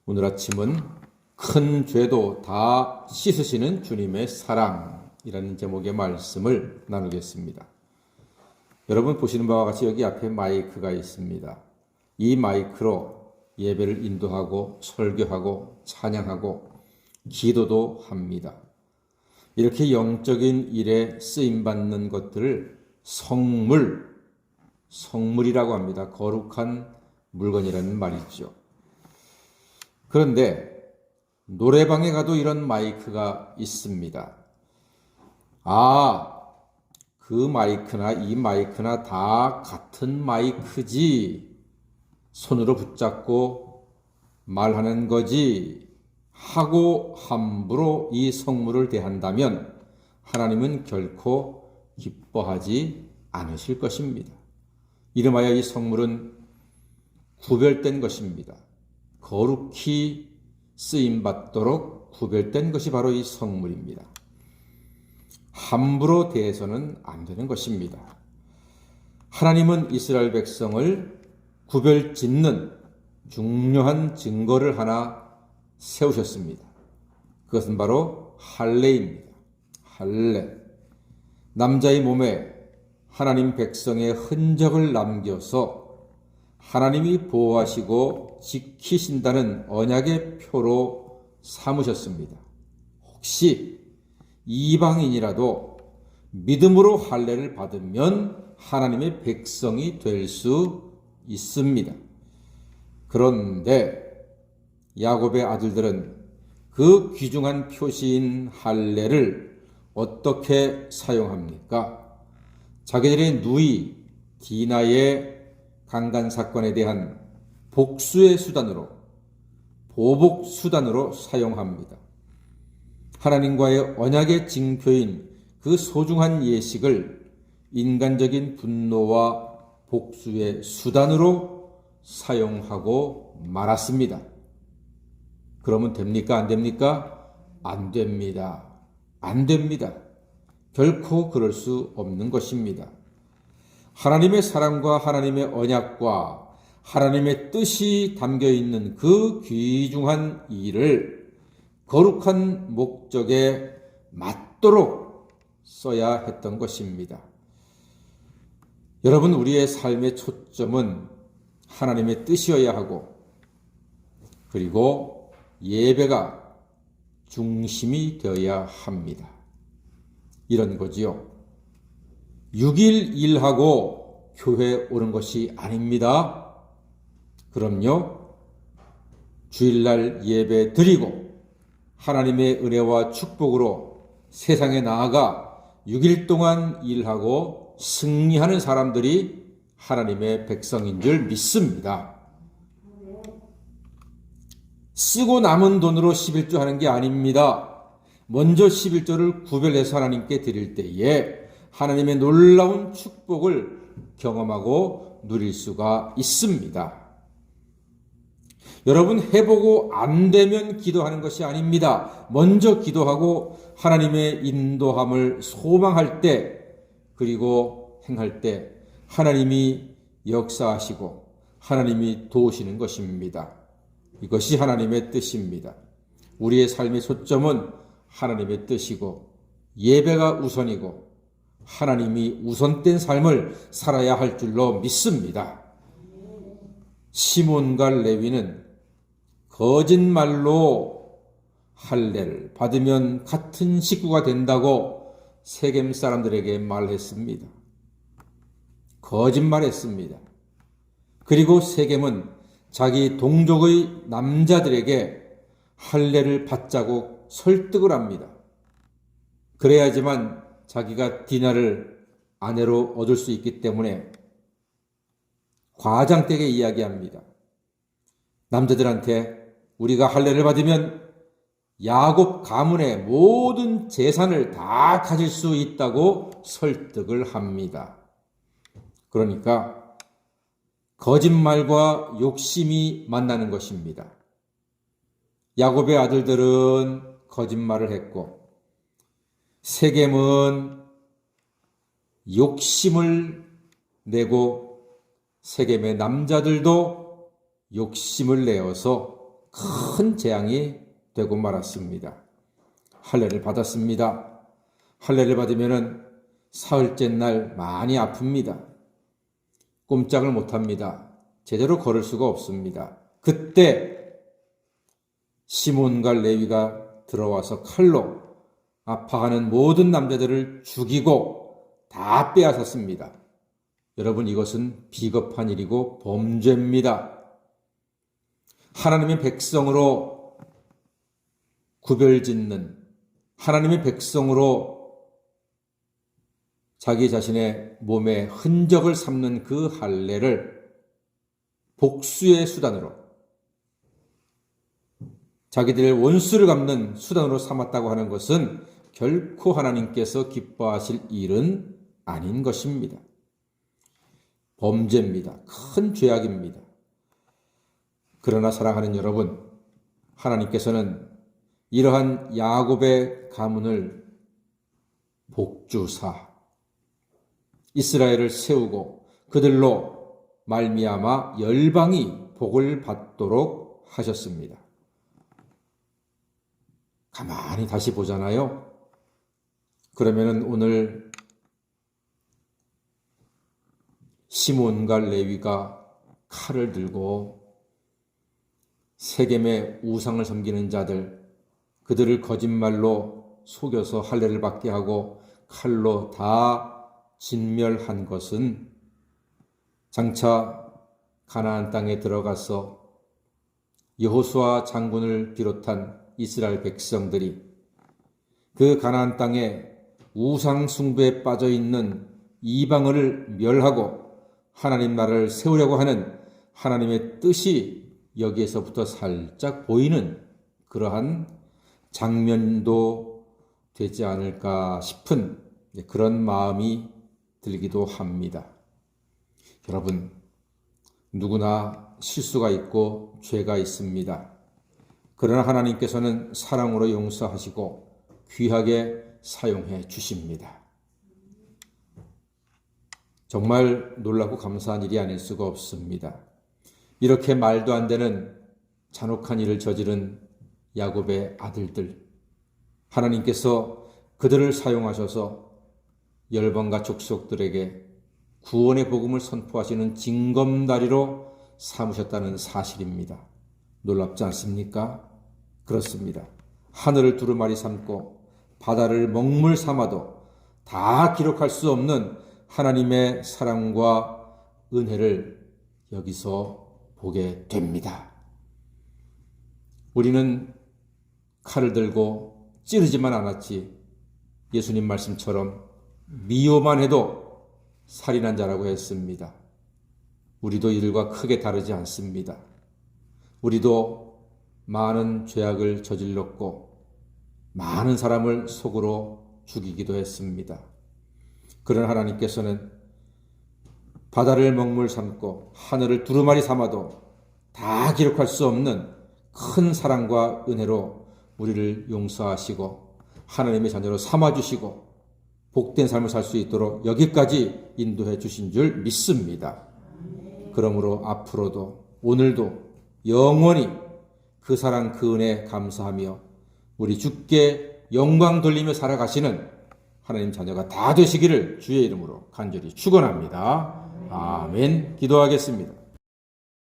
오늘 아침은 큰 죄도 다 씻으시는 주님의 사랑이라는 제목의 말씀을 나누겠습니다. 여러분 보시는 바와 같이 여기 앞에 마이크가 있습니다. 이 마이크로 예배를 인도하고 설교하고 찬양하고 기도도 합니다. 이렇게 영적인 일에 쓰임받는 것들을 성물이라고 합니다. 거룩한 물건이라는 말이죠. 그런데 노래방에 가도 이런 마이크가 있습니다. 그 마이크나 이 마이크나 다 같은 마이크지, 손으로 붙잡고 말하는 거지 하고 함부로 이 성물을 대한다면 하나님은 결코 기뻐하지 않으실 것입니다. 이름하여 이 성물은 구별된 것입니다. 거룩히 쓰임받도록 구별된 것이 바로 이 성물입니다. 함부로 대해서는 안 되는 것입니다. 하나님은 이스라엘 백성을 구별짓는 중요한 증거를 하나 세우셨습니다. 그것은 바로 할례입니다. 할례. 남자의 몸에 하나님 백성의 흔적을 남겨서 하나님이 보호하시고 지키신다는 언약의 표로 삼으셨습니다. 혹시 이방인이라도 믿음으로 할례를 받으면 하나님의 백성이 될 수 있습니다. 그런데 야곱의 아들들은 그 귀중한 표시인 할례를 어떻게 사용합니까? 자기들의 누이 디나의 강간 사건에 대한 복수의 수단으로, 보복 수단으로 사용합니다. 하나님과의 언약의 징표인 그 소중한 예식을 인간적인 분노와 복수의 수단으로 사용하고 말았습니다. 그러면 됩니까? 안 됩니까? 안 됩니다. 안 됩니다. 결코 그럴 수 없는 것입니다. 하나님의 사랑과 하나님의 언약과 하나님의 뜻이 담겨있는 그 귀중한 일을 거룩한 목적에 맞도록 써야 했던 것입니다. 여러분, 우리의 삶의 초점은 하나님의 뜻이어야 하고, 그리고 예배가 중심이 되어야 합니다. 이런 거지요. 6일 일하고 교회 오는 것이 아닙니다. 그럼요, 주일날 예배 드리고 하나님의 은혜와 축복으로 세상에 나아가 6일 동안 일하고 승리하는 사람들이 하나님의 백성인 줄 믿습니다. 쓰고 남은 돈으로 11조 하는 게 아닙니다. 먼저 11조를 구별해서 하나님께 드릴 때에 하나님의 놀라운 축복을 경험하고 누릴 수가 있습니다. 여러분, 해보고 안 되면 기도하는 것이 아닙니다. 먼저 기도하고 하나님의 인도함을 소망할 때, 그리고 행할 때 하나님이 역사하시고 하나님이 도우시는 것입니다. 이것이 하나님의 뜻입니다. 우리의 삶의 초점은 하나님의 뜻이고 예배가 우선이고 하나님이 우선된 삶을 살아야 할 줄로 믿습니다. 시몬과 레위는 거짓말로 할례를 받으면 같은 식구가 된다고 세겜 사람들에게 말했습니다. 거짓말했습니다. 그리고 세겜은 자기 동족의 남자들에게 할례를 받자고 설득을 합니다. 그래야지만 자기가 디나를 아내로 얻을 수 있기 때문에 과장되게 이야기합니다. 남자들한테 우리가 할례를 받으면 야곱 가문의 모든 재산을 다 가질 수 있다고 설득을 합니다. 그러니까 거짓말과 욕심이 만나는 것입니다. 야곱의 아들들은 거짓말을 했고 세겜은 욕심을 내고 세겜의 남자들도 욕심을 내어서 큰 재앙이 되고 말았습니다. 할례를 받았습니다. 할례를 받으면은 사흘째 날 많이 아픕니다. 꼼짝을 못합니다. 제대로 걸을 수가 없습니다. 그때 시몬과 레위가 들어와서 칼로 아파하는 모든 남자들을 죽이고 다 빼앗았습니다. 여러분, 이것은 비겁한 일이고 범죄입니다. 하나님의 백성으로 구별짓는, 하나님의 백성으로 자기 자신의 몸에 흔적을 삼는 그 할례를 복수의 수단으로, 자기들의 원수를 갚는 수단으로 삼았다고 하는 것은 결코 하나님께서 기뻐하실 일은 아닌 것입니다. 범죄입니다. 큰 죄악입니다. 그러나 사랑하는 여러분, 하나님께서는 이러한 야곱의 가문을 복주사 이스라엘을 세우고 그들로 말미암아 열방이 복을 받도록 하셨습니다. 가만히 다시 보잖아요. 그러면은 오늘 시몬과 레위가 칼을 들고 세겜의 우상을 섬기는 자들, 그들을 거짓말로 속여서 할례를 받게 하고 칼로 다 진멸한 것은 장차 가나안 땅에 들어가서 여호수아 장군을 비롯한 이스라엘 백성들이 그 가나안 땅에 우상 숭배에 빠져 있는 이방을 멸하고 하나님 나라를 세우려고 하는 하나님의 뜻이 여기에서부터 살짝 보이는 그러한 장면도 되지 않을까 싶은 그런 마음이 들기도 합니다. 여러분, 누구나 실수가 있고 죄가 있습니다. 그러나 하나님께서는 사랑으로 용서하시고 귀하게 사용해 주십니다. 정말 놀랍고 감사한 일이 아닐 수가 없습니다. 이렇게 말도 안 되는 잔혹한 일을 저지른 야곱의 아들들, 하나님께서 그들을 사용하셔서 열방과 족속들에게 구원의 복음을 선포하시는 징검다리로 삼으셨다는 사실입니다. 놀랍지 않습니까? 그렇습니다. 하늘을 두루마리 삼고 바다를 먹물 삼아도 다 기록할 수 없는 하나님의 사랑과 은혜를 여기서 보게 됩니다. 우리는 칼을 들고 찌르지만 않았지, 예수님 말씀처럼 미워만 해도 살인한 자라고 했습니다. 우리도 이들과 크게 다르지 않습니다. 우리도 많은 죄악을 저질렀고 많은 사람을 속으로 죽이기도 했습니다. 그러나 하나님께서는 바다를 먹물 삼고 하늘을 두루마리 삼아도 다 기록할 수 없는 큰 사랑과 은혜로 우리를 용서하시고 하나님의 자녀로 삼아주시고 복된 삶을 살 수 있도록 여기까지 인도해 주신 줄 믿습니다. 그러므로 앞으로도 오늘도 영원히 그 사랑 그 은혜 감사하며 우리 주께 영광 돌리며 살아가시는 하나님 자녀가 다 되시기를 주의 이름으로 간절히 축원합니다. 아멘. 기도하겠습니다.